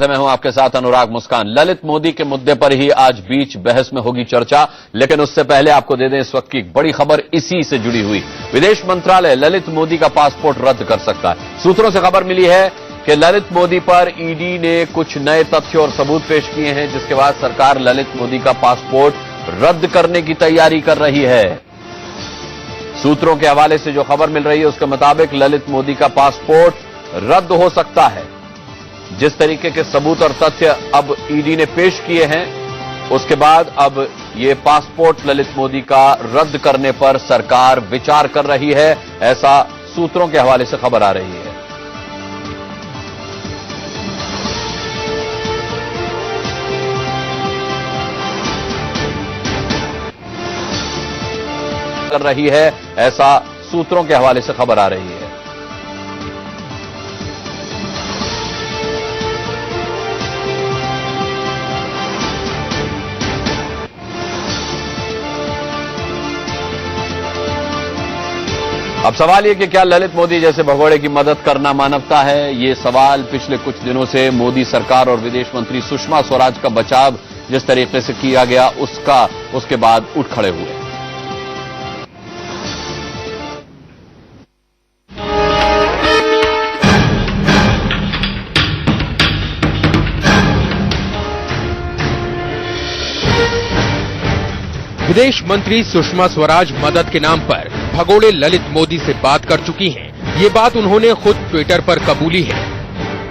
मैं हूं आपके साथ अनुराग मुस्कान। ललित मोदी के मुद्दे पर ही आज बीच बहस में होगी चर्चा, लेकिन उससे पहले आपको दे दें इस वक्त की एक बड़ी खबर इसी से जुड़ी हुई। विदेश मंत्रालय ललित मोदी का पासपोर्ट रद्द कर सकता है। सूत्रों से खबर मिली है कि ललित मोदी पर ईडी ने कुछ नए तथ्य और सबूत पेश किए हैं, जिसके बाद सरकार ललित मोदी का पासपोर्ट रद्द करने की तैयारी कर रही है। सूत्रों के हवाले से जो खबर मिल रही है उसके मुताबिक ललित मोदी का पासपोर्ट रद्द हो सकता है। जिस तरीके के सबूत और तथ्य अब ईडी ने पेश किए हैं, उसके बाद अब ये पासपोर्ट ललित मोदी का रद्द करने पर सरकार विचार कर रही है, ऐसा सूत्रों के हवाले से खबर आ रही है। कर रही है, ऐसा सूत्रों के हवाले से खबर आ रही है। अब सवाल ये कि क्या ललित मोदी जैसे भगोड़े की मदद करना मानवता है? ये सवाल पिछले कुछ दिनों से मोदी सरकार और विदेश मंत्री सुषमा स्वराज का बचाव जिस तरीके से किया गया उसके बाद उठ खड़े हुए। विदेश मंत्री सुषमा स्वराज मदद के नाम पर भगोड़े ललित मोदी से बात कर चुकी हैं। ये बात उन्होंने खुद ट्विटर पर कबूली है।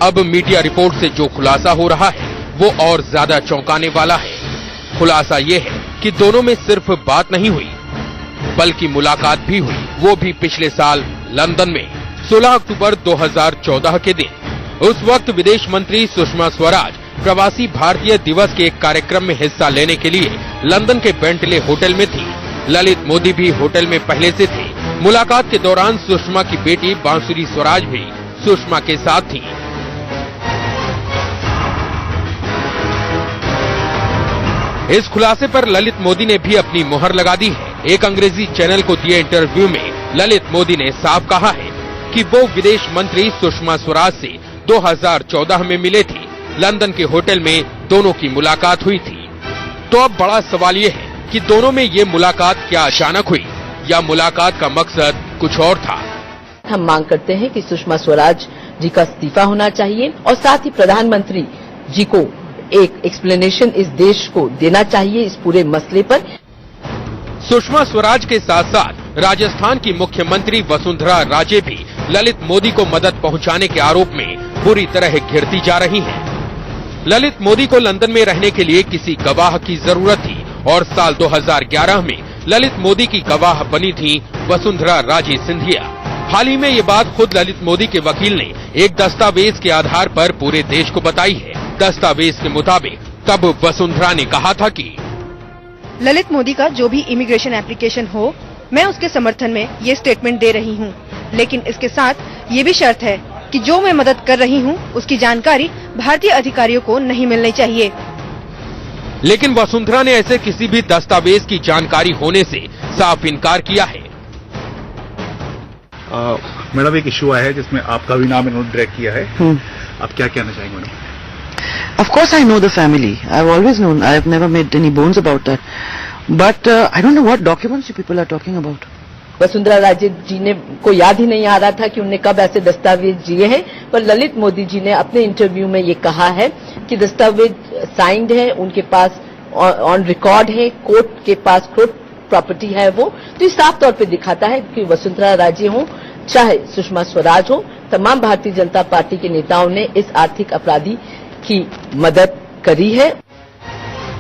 अब मीडिया रिपोर्ट से जो खुलासा हो रहा है वो और ज्यादा चौंकाने वाला है। खुलासा ये है कि दोनों में सिर्फ बात नहीं हुई बल्कि मुलाकात भी हुई, वो भी पिछले साल लंदन में 16 अक्टूबर 2014 के दिन। उस वक्त विदेश मंत्री सुषमा स्वराज प्रवासी भारतीय दिवस के एक कार्यक्रम में हिस्सा लेने के लिए लंदन के बेंटले होटल में थी। ललित मोदी भी होटल में पहले से थे। मुलाकात के दौरान सुषमा की बेटी बांसुरी स्वराज भी सुषमा के साथ थी। इस खुलासे पर ललित मोदी ने भी अपनी मुहर लगा दी है। एक अंग्रेजी चैनल को दिए इंटरव्यू में ललित मोदी ने साफ कहा है कि वो विदेश मंत्री सुषमा स्वराज से 2014 में मिले थे। लंदन के होटल में दोनों की मुलाकात हुई थी। तो अब बड़ा सवाल ये है कि दोनों में ये मुलाकात क्या अचानक हुई या मुलाकात का मकसद कुछ और था? हम मांग करते हैं कि सुषमा स्वराज जी का इस्तीफा होना चाहिए और साथ ही प्रधानमंत्री जी को एक एक्सप्लेनेशन इस देश को देना चाहिए इस पूरे मसले पर। सुषमा स्वराज के साथ साथ राजस्थान की मुख्यमंत्री वसुंधरा राजे भी ललित मोदी को मदद पहुंचाने के आरोप में बुरी तरह घिरती जा रही हैं। ललित मोदी को लंदन में रहने के लिए किसी गवाह की जरूरत थी और साल 2011 में ललित मोदी की गवाह बनी थी वसुंधरा राजे सिंधिया। हाल ही में ये बात खुद ललित मोदी के वकील ने एक दस्तावेज के आधार पर पूरे देश को बताई है। दस्तावेज के मुताबिक तब वसुंधरा ने कहा था कि ललित मोदी का जो भी इमिग्रेशन एप्लीकेशन हो, मैं उसके समर्थन में ये स्टेटमेंट दे रही हूँ, लेकिन इसके साथ ये भी शर्त है कि जो मैं मदद कर रही हूँ उसकी जानकारी भारतीय अधिकारियों को नहीं मिलनी चाहिए। लेकिन वसुंधरा ने ऐसे किसी भी दस्तावेज की जानकारी होने से साफ इनकार किया है। मैडम एक इशू आया है जिसमें आपका भी नाम इन्होंने ड्रैग किया है। आप क्या कहना चाहेंगे madam? Of course I know the family. I've always known. I've never made any bones about that. But I don't know what documents you people are talking about. Vasundhara Raje ji ने को याद ही नहीं आ रहा था कि उन्हें कब ऐसे दस्तावेज दिए हैं, पर ललित मोदी जी ने अपने इंटरव्यू में ये कहा है कि दस्तावेज साइंड है, उनके पास ऑन रिकॉर्ड है, कोर्ट के पास कोर्ट प्रॉपर्टी है वो। तो ये साफ तौर पे दिखाता है कि वसुंधरा राजे हो चाहे सुषमा स्वराज हो, तमाम भारतीय जनता पार्टी के नेताओं ने इस आर्थिक अपराधी की मदद करी है।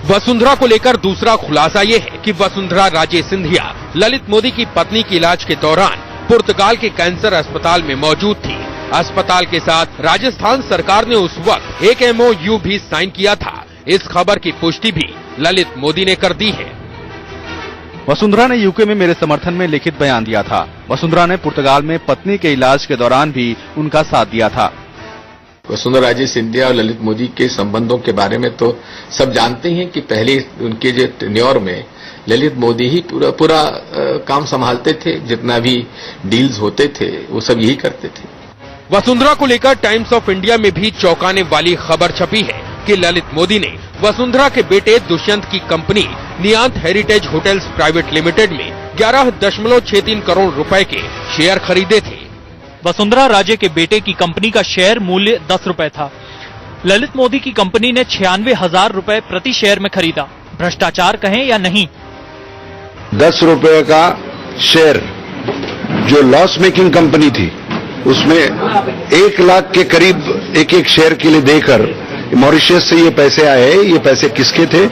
वसुंधरा को लेकर दूसरा खुलासा ये है कि वसुंधरा राजे सिंधिया ललित मोदी की पत्नी की इलाज के दौरान पुर्तगाल के कैंसर अस्पताल में मौजूद थी। अस्पताल के साथ राजस्थान सरकार ने उस वक्त एक MOU भी साइन किया था। इस खबर की पुष्टि भी ललित मोदी ने कर दी है। वसुंधरा ने यूके में मेरे समर्थन में लिखित बयान दिया था। वसुंधरा ने पुर्तगाल में पत्नी के इलाज के दौरान भी उनका साथ दिया था। वसुंधरा राजे सिंधिया और ललित मोदी के संबंधों के बारे में तो सब जानते हैं कि पहले उनके जो टेन्योर में ललित मोदी ही पूरा काम संभालते थे। जितना भी डील्स होते थे वो सब यही करते थे। वसुंधरा को लेकर टाइम्स ऑफ इंडिया में भी चौंकाने वाली खबर छपी है कि ललित मोदी ने वसुंधरा के बेटे दुष्यंत की company Niyant heritage hotels private limited में 11.63 करोड़ रुपए के शेयर खरीदे थे। वसुंधरा राजे के बेटे की कंपनी का शेयर मूल्य 10 रुपए था। ललित मोदी की कंपनी ने 96,000 रुपए प्रति शेयर में खरीदा। भ्रष्टाचार कहें या नहीं, 10 रुपए का शेयर जो लॉस मेकिंग कंपनी थी उसमें 1 लाख के करीब एक शेयर के लिए देकर मॉरिशस से ये पैसे आए। ये पैसे किसके थे?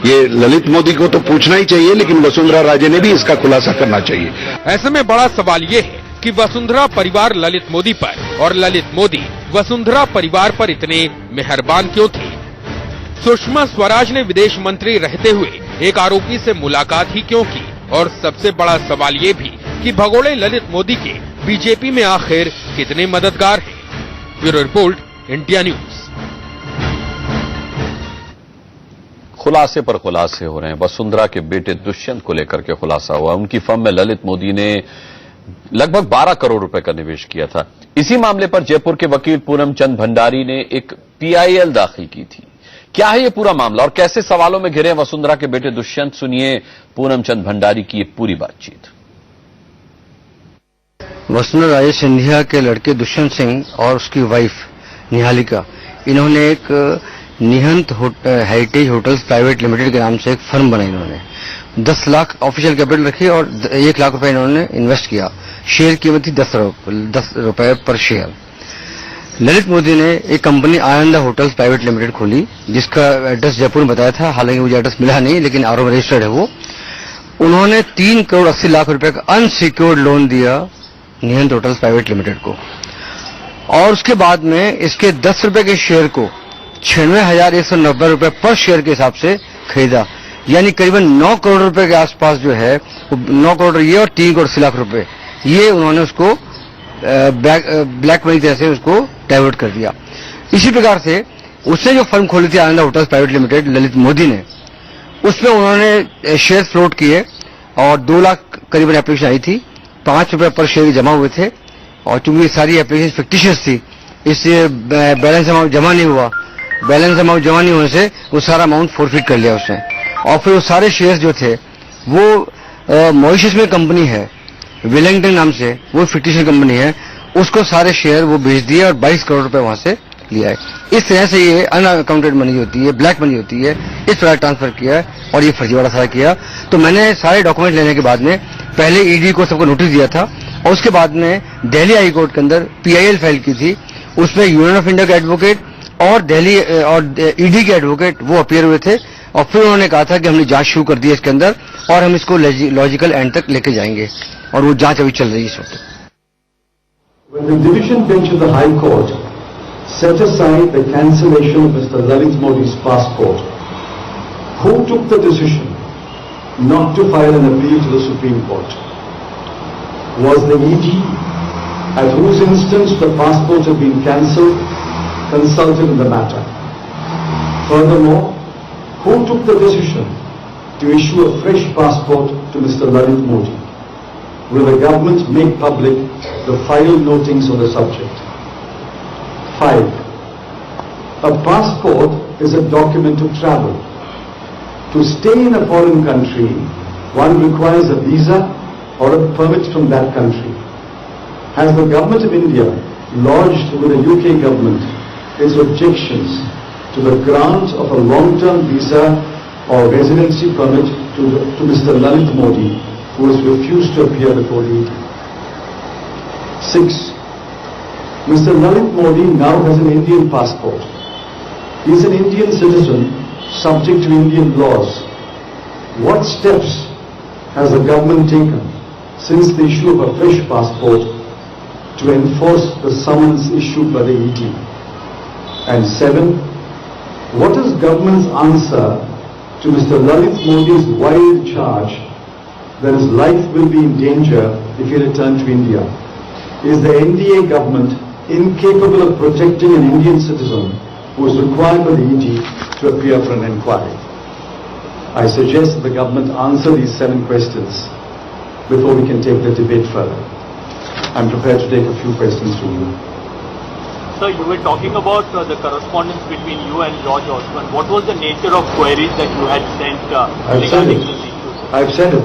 ये ललित मोदी को तो पूछना ही चाहिए, लेकिन वसुंधरा राजे ने भी इसका खुलासा करना चाहिए। ऐसे में बड़ा सवाल ये है कि वसुंधरा परिवार ललित मोदी पर और ललित मोदी वसुंधरा परिवार पर इतने मेहरबान क्यों थे? सुषमा स्वराज ने विदेश मंत्री रहते हुए एक आरोपी से मुलाकात ही क्यों की? और सबसे बड़ा सवाल ये भी कि भगोड़े ललित मोदी के बीजेपी में आखिर कितने मददगार हैं? Bureau report, India news. खुलासे पर खुलासे हो रहे हैं। वसुंधरा के बेटे दुष्यंत को लेकर के खुलासा हुआ। उनकी फर्म में ललित मोदी ने लगभग 12 करोड़ रुपए का निवेश किया था। इसी मामले पर जयपुर के वकील पूनम चंद भंडारी ने एक पीआईएल दाखिल की थी। क्या है ये पूरा मामला और कैसे सवालों में घिरे वसुंधरा के बेटे दुष्यंत? सुनिए पूनम चंद भंडारी की ये पूरी बातचीत। वसुंधरा राजे सिंधिया के लड़के दुष्यंत सिंह और उसकी वाइफ निहालिका, इन्होंने एक निहंत हेरिटेज होटल्स प्राइवेट लिमिटेड के नाम से एक फर्म बनाई। इन्होंने 10 लाख ऑफिशियल कैपिटल रखी और 1 लाख रुपए इन्होंने इन्वेस्ट किया। शेयर की कीमत थी 10 रुपए पर शेयर। ललित मोदी ने एक कंपनी आनंद होटल्स प्राइवेट लिमिटेड खोली, जिसका एड्रेस जयपुर में बताया था। हालांकि मुझे एड्रेस मिला नहीं, लेकिन आरओ में रजिस्टर्ड है वो। उन्होंने 3 करोड़ 80 लाख रुपए का अनसिक्योर्ड लोन दिया निहंत होटल्स प्राइवेट लिमिटेड को, और उसके बाद में इसके 10 रुपए के शेयर को 96,190 रुपए पर शेयर के हिसाब से खरीदा। यानी करीबन 9 करोड़ रुपए के आसपास जो है, 9 करोड़ ये और 3 करोड़ 80 लाख रुपए ये उन्होंने उसको ब्लैक मनी तरह से उसको डाइवर्ट कर दिया। इसी प्रकार से उसने जो फर्म खोली थी Anand hotels private limited Lalit Modi ने, उसमें उन्होंने शेयर फ्लोट किए और 2 लाख करीबन एप्लीकेशन आई थी। 5 रुपए पर शेयर जमा हुए थे, और चूंकि सारी एप्लीकेशन फिक्टिशियस थी, इसलिए बैलेंस अमाउंट जमा नहीं हुआ। बैलेंस अमाउंट जमा नहीं होने से वो सारा अमाउंट फोरफिट कर लिया उसने। और फिर वो सारे शेयर्स जो थे वो मॉरिशस में कंपनी है वेलिंगटन नाम से, वो फिक्टिशियस कंपनी है, उसको सारे शेयर वो बेच दिए और 22 करोड़ रुपए वहां से लिया है। इस तरह से ये अनअकाउंटेड मनी होती है, ब्लैक मनी होती है, इस प्रकार ट्रांसफर किया है और ये फर्जीवाड़ा सारा किया। तो मैंने सारे डॉक्यूमेंट लेने के बाद में पहले ईडी को सबको नोटिस दिया था, और उसके बाद में दिल्ली हाई कोर्ट के अंदर पीआईएल फाइल की थी। उसमें यूनियन ऑफ इंडिया के एडवोकेट और दिल्ली और ईडी के एडवोकेट वो अपीयर हुए थे, और फिर उन्होंने कहा था कि हमने जांच शुरू कर दी है इसके अंदर और हम इसको लॉजिकल एंड तक लेके जाएंगे, और वो जांच अभी चल रही है इस वक्त। When the division bench of the High Court set aside the cancellation of Mr. Lalit Modi's passport, who took the decision not to file an appeal to the Supreme Court? Was the ED, at whose instance the passport had been cancelled, consulted in the matter? Furthermore, who took the decision to issue a fresh passport to Mr. Lalit Modi? Will the government make public the final notings on the subject? 5. A passport is a document of travel. To stay in a foreign country, one requires a visa or a permit from that country. Has the government of India lodged with the UK government its objections to the grant of a long-term visa or residency permit to Mr. Lalit Modi, who has refused to appear before the ED? 6. Mr. Lalit Modi now has an Indian passport. He is an Indian citizen subject to Indian laws. What steps has the government taken since the issue of a fresh passport to enforce the summons issued by the ED? And 7. What is government's answer to Mr. Lalit Modi's wild charge that his life will be in danger if he returns to India? Is the NDA government incapable of protecting an Indian citizen who is required by the ED to appear for an inquiry? I suggest that the government answer these 7 questions before we can take the debate further. I'm prepared to take a few questions from you. Sir, you were talking about the correspondence between you and George Osborne. What was the nature of queries that you had sent regarding this issue? I've said it.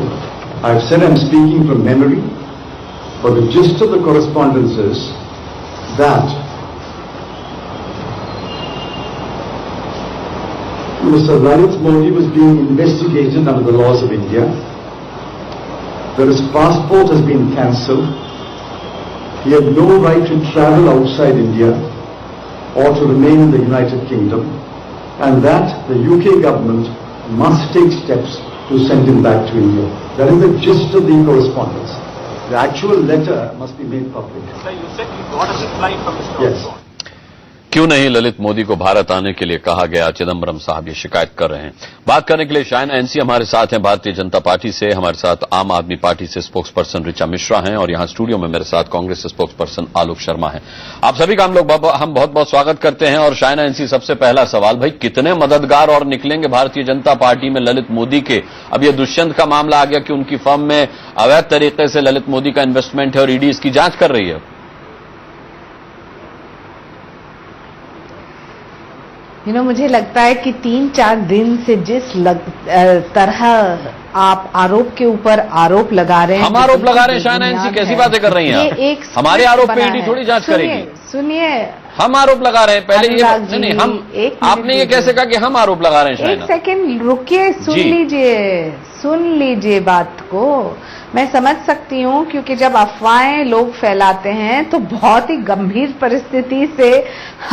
I've said I'm speaking from memory, but the gist of the correspondence is that Mr. Lalit Modi was being investigated under the laws of India, that his passport has been cancelled, he had no right to travel outside India or to remain in the United Kingdom, and that the UK government must take steps to send him back to India. That is the gist of the correspondence. The actual letter must be made public. Sir, you said you got a reply from Mr. Yes. Osborne. क्यों नहीं ललित मोदी को भारत आने के लिए कहा गया, चिदम्बरम साहब ये शिकायत कर रहे हैं। बात करने के लिए शायना एनसी हमारे साथ हैं भारतीय जनता पार्टी से, हमारे साथ आम आदमी पार्टी से स्पोक्स पर्सन ऋचा मिश्रा हैं और यहां स्टूडियो में मेरे साथ कांग्रेस से स्पोक्स पर्सन आलोक शर्मा हैं। आप सभी का हम बहुत बहुत स्वागत करते हैं। और शायना एनसी, सबसे पहला सवाल, भाई कितने मददगार और निकलेंगे भारतीय जनता पार्टी में ललित मोदी के? अब ये दुष्यंत का मामला आ गया कि उनकी फर्म में अवैध तरीके से ललित मोदी का इन्वेस्टमेंट है और ईडी इसकी जांच कर रही है। मुझे लगता है कि 3-4 दिन से जिस तरह आप आरोप के ऊपर आरोप लगा रहे हैं, हम आरोप लगा रहे हैं शायना एनसी, कैसी बातें कर रही हैं आप? ये एक हमारे आरोप पे ईडी थोड़ी जांच करेगी। सुनिए, हम आरोप लगा रहे हैं, पहले ये नहीं, हम आपने ये कैसे कहा कि हम आरोप लगा रहे हैं शायना? एक सेकंड रुकिए, सुन लीजिए बात को। मैं समझ सकती हूँ, क्योंकि जब अफवाहें लोग फैलाते हैं तो बहुत ही गंभीर परिस्थिति से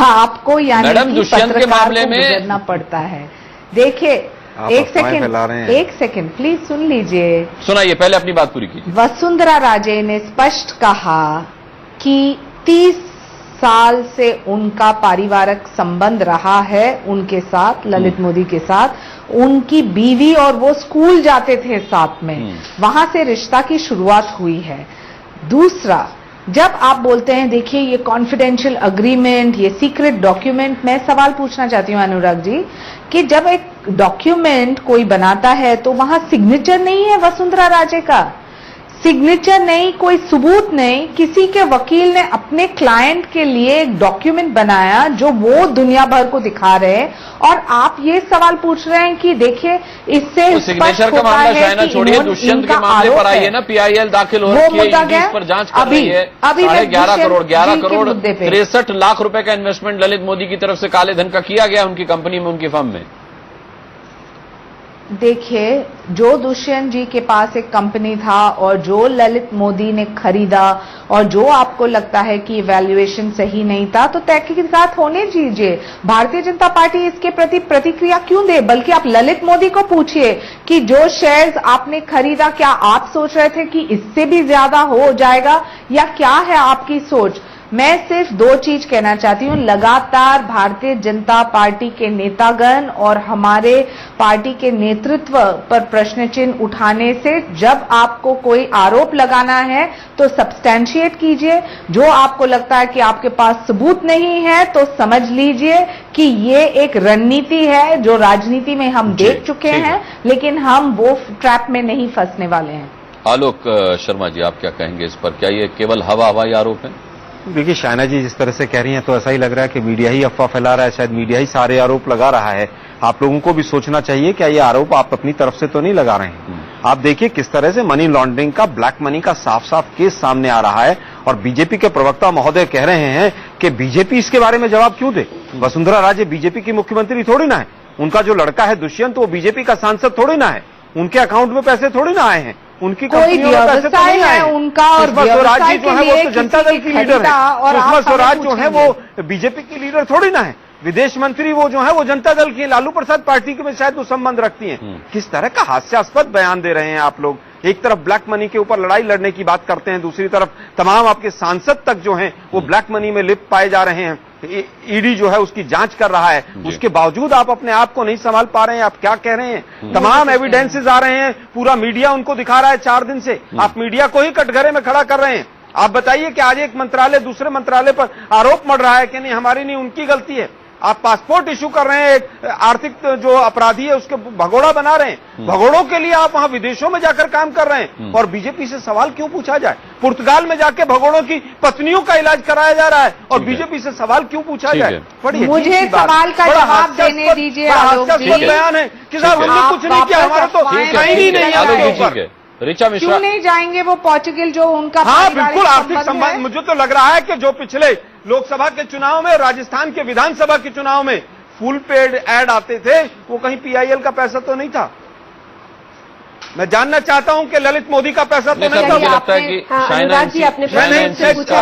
आपको यानी कि पत्रकार को गुजरना पड़ता है। देखिए, एक सेकंड प्लीज सुन लीजिए। सुनाइए, पहले अपनी बात पूरी कीजिए। वसुंधरा राजे ने स्पष्ट कहा कि 30 साल से उनका पारिवारिक संबंध रहा है उनके साथ, ललित मोदी के साथ। उनकी बीवी और वो स्कूल जाते थे साथ में, वहां से रिश्ता की शुरुआत हुई है। दूसरा, जब आप बोलते हैं, देखिए ये कॉन्फिडेंशियल अग्रीमेंट, ये सीक्रेट डॉक्यूमेंट, मैं सवाल पूछना चाहती हूं अनुराग जी कि जब एक डॉक्यूमेंट कोई बनाता है तो वहां सिग्नेचर नहीं है वसुंधरा राजे का, सिग्नेचर नहीं, कोई सबूत नहीं, किसी के वकील ने अपने क्लाइंट के लिए एक डॉक्यूमेंट बनाया जो वो दुनिया भर को दिखा रहे हैं, और आप ये सवाल पूछ रहे हैं कि देखिए इससे सिग्नेचर का मामला शायना छोड़िए, दुष्यंत के मामले पर आइए ना। पीआईएल दाखिल हो रही है, इस पर जांच कर रही है। 11.5 करोड़ 63 लाख रुपए का इन्वेस्टमेंट ललित मोदी की तरफ से काले धन का किया गया उनकी कंपनी में, उनकी फर्म में। देखिए, जो दुष्यंत जी के पास एक कंपनी था और जो ललित मोदी ने खरीदा, और जो आपको लगता है कि वैल्यूएशन सही नहीं था, तो तहकीकात होने दीजिए। भारतीय जनता पार्टी इसके प्रति प्रतिक्रिया क्यों दे? बल्कि आप ललित मोदी को पूछिए कि जो शेयर्स आपने खरीदा, क्या आप सोच रहे थे कि इससे भी ज्यादा हो जाएगा, या क्या है आपकी सोच? मैं सिर्फ 2 चीज कहना चाहती हूं। लगातार भारतीय जनता पार्टी के नेतागण और हमारे पार्टी के नेतृत्व पर प्रश्न चिन्ह उठाने से, जब आपको कोई आरोप लगाना है तो सब्सटैंशिएट कीजिए। जो आपको लगता है कि आपके पास सबूत नहीं है तो समझ लीजिए कि ये एक रणनीति है जो राजनीति में हम देख चुके हैं, लेकिन हम वो ट्रैप में नहीं फंसने वाले हैं। आलोक शर्मा जी, आप क्या कहेंगे इस पर? क्या ये केवल हवाई आरोप है? देखिए, शायना जी जिस तरह से कह रही हैं तो ऐसा ही लग रहा है कि मीडिया ही अफवाह फैला रहा है, शायद मीडिया ही सारे आरोप लगा रहा है। आप लोगों को भी सोचना चाहिए, क्या ये आरोप आप अपनी तरफ से तो नहीं लगा रहे हैं? आप देखिए किस तरह से मनी लॉन्ड्रिंग का, ब्लैक मनी का साफ साफ केस सामने आ रहा है, और बीजेपी के प्रवक्ता महोदय कह रहे हैं कि बीजेपी इसके बारे में जवाब क्यों दे। वसुंधरा राजे बीजेपी की मुख्यमंत्री थोड़ी ना है, उनका जो लड़का है दुष्यंत वो बीजेपी का सांसद थोड़ी ना है, उनके अकाउंट में पैसे थोड़ी ना आए हैं, उनकी कोई व्यवसाय है उनका, और व्यवसाय जो है वो तो जनता दल की लीडर है, और सुषमा स्वराज जो है वो बीजेपी की लीडर थोड़ी ना है, विदेश मंत्री वो जो है वो जनता दल की, लालू प्रसाद पार्टी के में शायद वो संबंध रखती हैं। किस तरह का हास्यास्पद बयान दे रहे हैं आप लोग। एक तरफ ब्लैक मनी के ऊपर लड़ाई लड़ने की बात करते हैं, दूसरी तरफ तमाम आपके सांसद तक जो हैं वो ब्लैक मनी में लिप्त पाए जा रहे हैं। ईडी जो है उसकी जांच कर रहा है, उसके बावजूद आप अपने आप को नहीं संभाल पा रहे हैं। आप क्या कह रहे हैं? तमाम एविडेंसेस आ रहे हैं, पूरा मीडिया उनको दिखा रहा है 4 दिन से। आप मीडिया को ही कटघरे में खड़ा कर रहे हैं। आप बताइए कि आज एक मंत्रालय दूसरे मंत्रालय पर आरोप मढ़ रहा है कि नहीं हमारी नहीं उनकी गलती है। आप पासपोर्ट इशू कर रहे हैं, एक आर्थिक जो अपराधी है उसके भगोड़ा बना रहे हैं। भगोड़ों के लिए आप वहां विदेशों में जाकर काम कर रहे हैं और बीजेपी से सवाल क्यों पूछा जाए? पुर्तगाल में जाके भगोड़ों की पत्नियों का इलाज कराया जा रहा है और बीजेपी से सवाल क्यों पूछा जाए? मुझे सवाल का जवाब देने दीजिए। बयान है कि साहब हमने कुछ नहीं किया, हमारा तो साइन ही नहीं है। ऋचा मिश्रा क्यों नहीं जाएंगे वो पोर्चुगल जो उनका? हाँ बिल्कुल, आर्थिक संबंध। मुझे तो लग रहा है कि जो पिछले लोकसभा के चुनाव में, राजस्थान के विधानसभा के चुनाव में फुल पेड ऐड आते थे, वो कहीं पीआईएल का पैसा तो नहीं था। मैं जानना चाहता हूं कि ललित मोदी का पैसा तो नहीं था। मुझे लगता है कि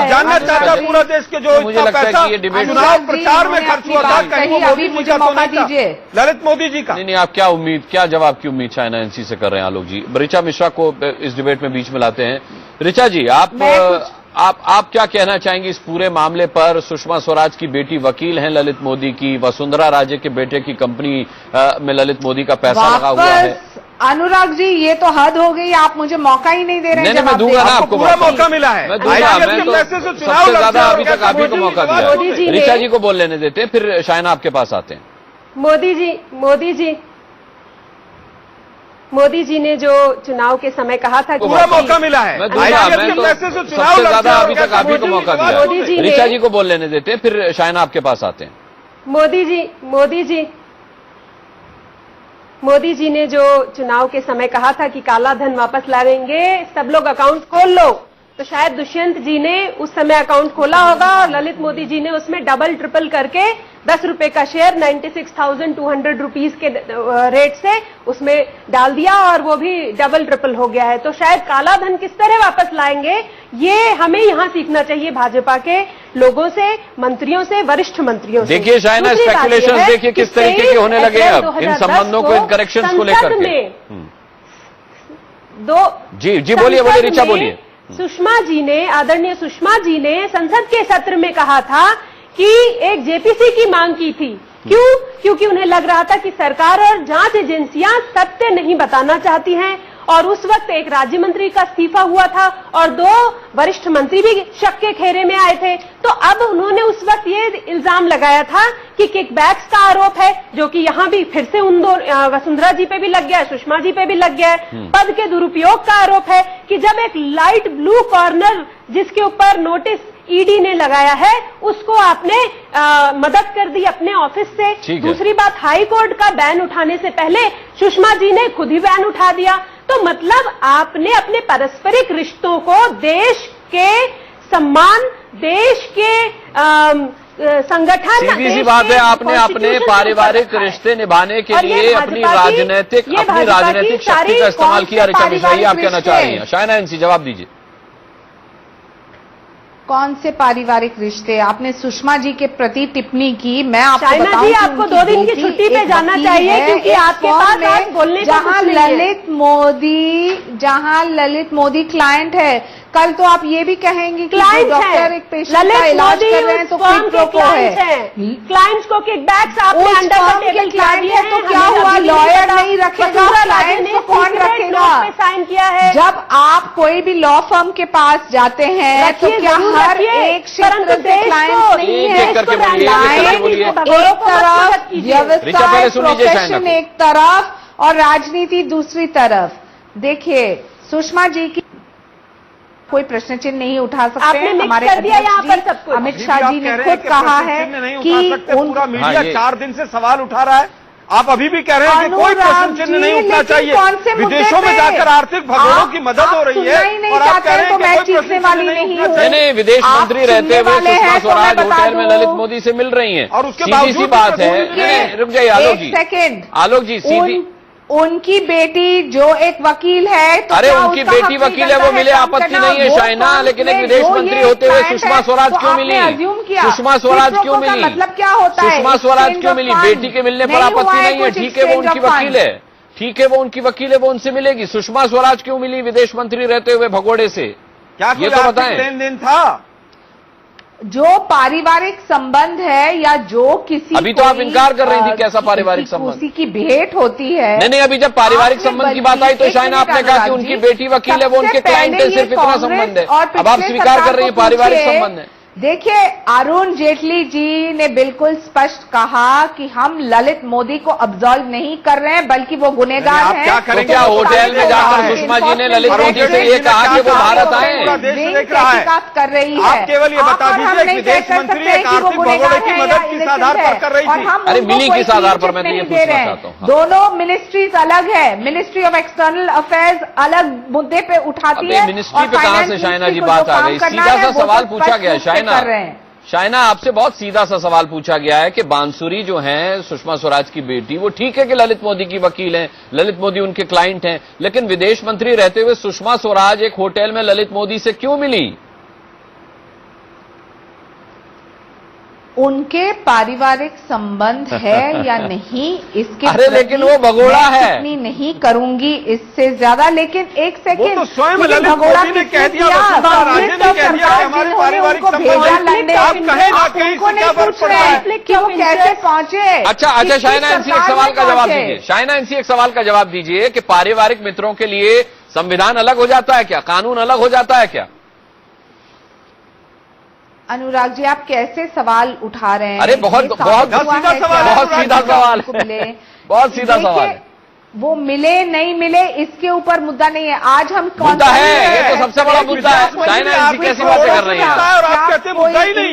जानना चाहता पूरा देश के जो मुझे लगता है कि ये डिबेट चुनाव प्रचार में खर्च हुआ था, कहीं वो मोदी जी का तो नहीं था, ललित मोदी जी का। नहीं, आप क्या जवाब की उम्मीद चाइना एनसी से कर रहे हैं आलोक जी? ऋचा मिश्रा को इस डिबेट में बीच में लाते हैं। ऋचा जी, आप क्या कहना चाहेंगे इस पूरे मामले पर? सुषमा स्वराज की बेटी वकील हैं ललित मोदी की, वसुंधरा राजे के बेटे की कंपनी में ललित मोदी का पैसा लगा हुआ है। अनुराग जी, ये तो हद हो गई, आप मुझे मौका ही नहीं दे रहे हैं। मैं दूंगा ना, आपको पूरा मौका मिला है। मैं दूंगा, मैं तो सबसे ज्यादा अभी तक आप ही को मौका दिया है। ऋचा जी को बोल लेने देते हैं, फिर शायना आपके पास आते हैं। मोदी जी ने जो चुनाव के समय कहा था कि पूरा मौका मिला है। मैं दूंगा, मैं तो सबसे ज्यादा अभी तक आप ही को मौका दिया है। ऋचा जी को बोल लेने देते हैं, फिर शायना आपके पास आते हैं। मोदी जी ने जो चुनाव के समय कहा था कि काला धन वापस लाएंगे, सब लोग अकाउंट खोल लो, तो शायद दुष्यंत जी ने उस समय अकाउंट खोला होगा और ललित मोदी जी ने उसमें डबल ट्रिपल करके 10 रुपए का शेयर 96,200 रुपीज के रेट से उसमें डाल दिया और वो भी डबल ट्रिपल हो गया है। तो शायद काला धन किस तरह वापस लाएंगे, ये हमें यहाँ सीखना चाहिए भाजपा के लोगों से, मंत्रियों से, वरिष्ठ मंत्रियों से। देखिए शायना, स्पेकुलेशन देखिए किस तरीके के होने लगे अब इन संबंधों को, इन करेक्शंस को लेकर के। जी बोलिए ऋचा, बोलिए। सुषमा जी ने, आदरणीय सुषमा जी ने संसद के सत्र में कहा था कि एक जेपीसी की मांग की थी। क्यों? क्योंकि उन्हें लग रहा था कि सरकार और जांच एजेंसियां सत्य नहीं बताना चाहती हैं और उस वक्त एक राज्य मंत्री का इस्तीफा हुआ था और 2 वरिष्ठ मंत्री भी शक के घेरे में आए थे। तो अब उन्होंने उस वक्त ये इल्जाम लगाया था कि किकबैक्स का आरोप है, जो कि यहाँ भी फिर से उन दो वसुंधरा जी पे भी लग गया है, सुषमा जी पे भी लग गया है। पद के दुरुपयोग का आरोप है कि जब एक लाइट ब्लू कॉर्नर जिसके ऊपर नोटिस ईडी ने लगाया है, उसको आपने मदद कर दी अपने ऑफिस से। दूसरी बात, हाई कोर्ट का बैन उठाने से पहले सुषमा जी ने खुद ही बैन उठा दिया। तो मतलब आपने अपने पारस्परिक रिश्तों को देश के सम्मान, देश के संगठन, सीधी सी बात है, आपने अपने पारिवारिक रिश्ते निभाने के लिए अपनी राजनीतिक शक्ति का इस्तेमाल किया। ऋचा मिश्रा, आप कहना चाह रही हैं? शायना एनसी, जवाब दीजिए। कौन से पारिवारिक रिश्ते? आपने सुषमा जी के प्रति टिप्पणी की। मैं आपको बताऊं जी, आपको 2 दिन की छुट्टी पे जाना चाहिए क्योंकि आपके पास आज बोलने का कुछ नहीं है। जहां ललित मोदी क्लाइंट है, कल तो आप ये भी कहेंगे कि डॉक्टर एक पेशेंट का इलाज कर रहे हैं तो क्विड प्रो क्वो है। क्लाइंट्स को किकबैक्स आपने अंडर द टेबल क्लाइंट है तो क्या हुआ? लॉयर नहीं रखेगा, क्लाइंट को कौन रखेगा? साइन किया है। जब आप कोई भी लॉ फर्म के पास जाते हैं तो क्या हर एक क्षेत्र से क्लाइंट नहीं है? एक तरफ व्यवसाय, प्रोफेशन एक तरफ और राजनीति दूसरी तरफ। देखिए, सुषमा जी की कोई प्रश्न चिन्ह नहीं उठा सकते हैं। हमारे अमित शाह जी ने खुद कहा है कि पूरा मीडिया 4 दिन से सवाल उठा रहा है। आप अभी भी कह रहे हैं कि कोई प्रश्न चिन्ह नहीं उठना चाहिए। विदेशों में जाकर आर्थिक भगोड़ों की मदद हो रही है और आप कह रहे हैं कि कोई प्रश्न चिन्ह नहीं उठना। नहीं, विदेश मंत्री रहते हुए सुषमा स्वराज होटल में ललित मोदी से मिल रही हैं और उसके सीधी सी बात है। रुक जाइए आलोक जी, सीधी उनकी बेटी जो एक वकील है, तो अरे उनकी बेटी वकील है, वो मिले, आपत्ति नहीं है शायना, लेकिन एक विदेश मंत्री होते हुए सुषमा स्वराज क्यों मिली? सुषमा स्वराज क्यों मिली? मतलब क्या होता है? सुषमा स्वराज क्यों मिली? बेटी के मिलने पर आपत्ति नहीं है, ठीक है, वो उनकी वकील है, ठीक है, वो उनकी वकील है, वो उनसे मिलेगी। सुषमा स्वराज क्यों मिली विदेश मंत्री रहते हुए भगोड़े से? क्या ये तो बताएं। लेन देन था जो पारिवारिक संबंध है या जो किसी, अभी तो आप इनकार कर रही थी, कैसा पारिवारिक संबंध? किसी की भेंट होती है। नहीं, अभी जब पारिवारिक संबंध की बात आई तो शायना आपने कहा कि उनकी बेटी वकील है, वो उनके क्लाइंट है, सिर्फ इतना संबंध है। अब आप स्वीकार कर रही है पारिवारिक संबंध है। देखिए, अरुण जेटली जी ने बिल्कुल स्पष्ट कहा कि हम ललित मोदी को अब्सॉल्व नहीं कर रहे हैं, बल्कि वो गुनहगार हैं। क्या करें? क्या होटल में जाकर सुषमा जी ने ललित मोदी से ये कहा कि वो भारत आए? तहकीकात कर रही है। आप केवल ये बता दीजिए कि विदेश मंत्री एक आर्थिक भगोड़े की मदद किस आधार पर कर रही थी? अरे मिली किस आधार पर, मैं तो ये पूछना चाहता हूँ। दोनों मिनिस्ट्रीज अलग है। मिनिस्ट्री ऑफ एक्सटर्नल अफेयर्स अलग मुद्दे पे उठाती है। मिनिस्ट्री पे कहां से शाइना जी बात आ गई? सीधा सा सवाल पूछा गया है शाइना आपसे, बहुत सीधा सा सवाल पूछा गया है कि बांसुरी जो हैं सुषमा स्वराज की बेटी, वो ठीक है कि ललित मोदी की वकील हैं, ललित मोदी उनके क्लाइंट हैं, लेकिन विदेश मंत्री रहते हुए सुषमा स्वराज एक होटल में ललित मोदी से क्यों मिली? उनके पारिवारिक संबंध है या नहीं इसके अरे लेकिन वो भगोड़ा है। टिप्पणी नहीं करूंगी इससे ज्यादा, लेकिन एक सेकेंड, वो तो स्वयं ललित मोदी ने कह दिया, वसुंधरा राजे ने कह दिया कि हमारे पारिवारिक संबंध है। आप कहें ना कहीं से क्या फर्क पड़ता है कि वो कैसे पहुंचे? अच्छा शाइना इनसी एक सवाल का जवाब दीजिए। शाइना इनसी एक सवाल का जवाब दीजिए कि पारिवारिक मित्रों के लिए संविधान अलग हो जाता है क्या? कानून अलग हो जाता है क्या? अनुराग जी, आप कैसे सवाल उठा रहे हैं? अरे बहुत सीधा सवाल है, बहुत सीधा सवाल है। वो मिले नहीं मिले इसके ऊपर मुद्दा नहीं है। आज हम मुद्दा है, ये तो सबसे बड़ा मुद्दा है। चाइना ऐसी कैसी बातें कर रही है? और आप कहते हैं मुद्दा ही नहीं है।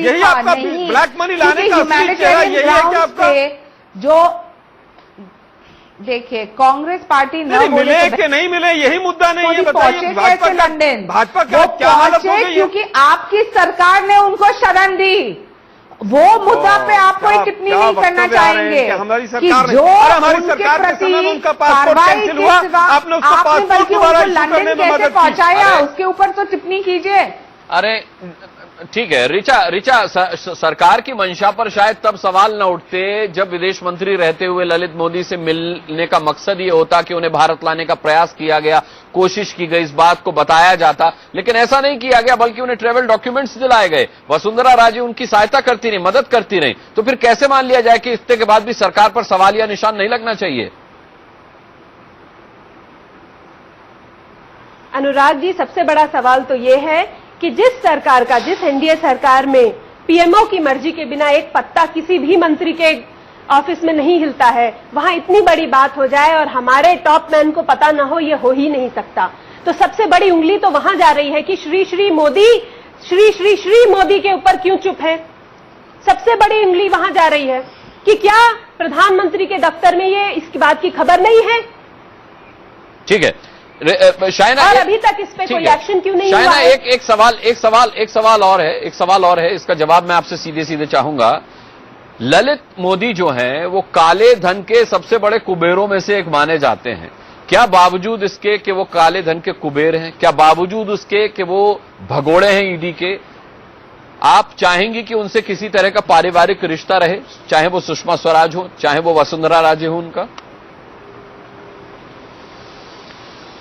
यही आपका ब्लैक मनी लाने का असली चेहरा यही है कि आपका जो देखिए कांग्रेस पार्टी नहीं मिले कि नहीं मिले यही मुद्दा नहीं है। बताइए भाजपा क्या हालत हो गई? क्योंकि आपकी सरकार ने उनको शरण दी। वो मुद्दा पे आप कोई टिप्पणी नहीं करना चाहेंगे हमारी कि सरकार जो हमारी सरकार के समय में उनका पासपोर्ट कैंसिल हुआ, आपने उसको पासपोर्ट दोबारा इशू करने में मदद की। पहुंचाया, उसके ऊपर तो टिप्पणी कीजिए। अरे ठीक है रिचा सरकार की मंशा पर शायद तब सवाल न उठते जब विदेश मंत्री रहते हुए ललित मोदी से मिलने का मकसद ये होता कि उन्हें भारत लाने का प्रयास किया गया, कोशिश की गई, इस बात को बताया जाता, लेकिन ऐसा नहीं किया गया, बल्कि उन्हें ट्रेवल डॉक्यूमेंट्स दिलाए गए। वसुंधरा राजे उनकी सहायता करती रही, मदद करती रही, तो फिर कैसे मान लिया जाए कि इतने के बाद भी सरकार पर सवाल या निशान नहीं लगना चाहिए? अनुराग जी, सबसे बड़ा सवाल तो ये है कि जिस एनडीए सरकार में पीएमओ की मर्जी के बिना एक पत्ता किसी भी मंत्री के ऑफिस में नहीं हिलता है, वहां इतनी बड़ी बात हो जाए और हमारे टॉप मैन को पता ना हो, ये हो ही नहीं सकता। तो सबसे बड़ी उंगली तो वहां जा रही है कि श्री मोदी के ऊपर क्यों चुप है। सबसे बड़ी उंगली वहां जा रही है कि क्या प्रधानमंत्री के दफ्तर में ये इसकी बात की खबर नहीं है? ठीक है शाइना, और अभी तक इस पे कोई एक्शन क्यों नहीं हुआ? शाइना, एक सवाल और है, इसका जवाब मैं आपसे सीधे सीधे चाहूंगा। ललित मोदी जो हैं वो काले धन के सबसे बड़े कुबेरों में से एक माने जाते हैं। क्या बावजूद इसके कि वो काले धन के कुबेर हैं, क्या बावजूद उसके कि वो भगोड़े हैं ईडी के, आप चाहेंगी कि उनसे किसी तरह का पारिवारिक रिश्ता रहे, चाहे वो सुषमा स्वराज हो, चाहे वो वसुंधरा राजे हो उनका?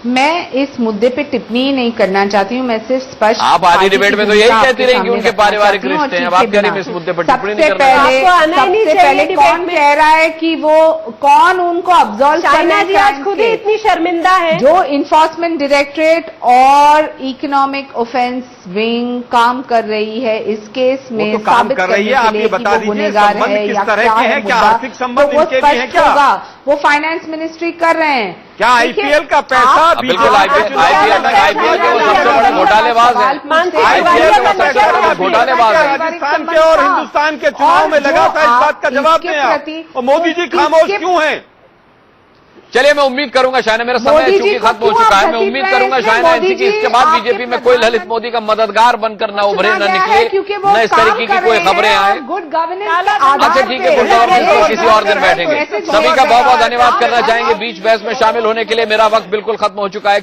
मैं इस मुद्दे पे टिप्पणी नहीं करना चाहती हूँ। मैं सिर्फ स्पष्ट, आप आधी डिबेट में तो यही कहती रही कि उनके पारिवारिक रिश्ते हैं। अब आप कह रही हैं इस मुद्दे पर टिप्पणी नहीं करना। सबसे पहले कौन कह रहा है कि वो कौन उनको अब्सॉल्व करना है? आज खुद ही इतनी शर्मिंदा है। जो इन्फोर्समेंट डायरेक्टरेट और इकोनॉमिक ऑफेंस विंग काम कर रही है इस केस में साबित करने के लिए कि वो गुनहगार है या क्या है मुद्दा, तो वो स्पष्ट होगा। वो फाइनेंस मिनिस्ट्री कर रहे हैं। क्या आईपीएल का पैसा बिल्कुल आईपीएल के वो सबसे बड़े घोटालेबाज है। आईपीएल का सबसे बड़ा घोटालेबाज है। राजस्थान के और हिंदुस्तान के चुनाव में लगा था, इस बात का जवाब दें आप। और मोदी जी खामोश क्यों हैं? चलिए मैं उम्मीद करूंगा शायना, मेरा समय चूंकि खत्म हो चुका है, मैं उम्मीद करूंगा शायना ऐसी कि इसके बाद बीजेपी में कोई ललित मोदी का मददगार बनकर न उभरे, न निकले, न इस तरीके की कोई खबरें आए। Good governance. अच्छा ठीक है, गुड गवर्नेंस पर किसी और दिन बैठेंगे। सभी का बहुत बहुत धन्यवाद करना चाहेंगे बीच बहस में शामिल होने के लिए। मेरा वक्त बिल्कुल खत्म हो चुका है।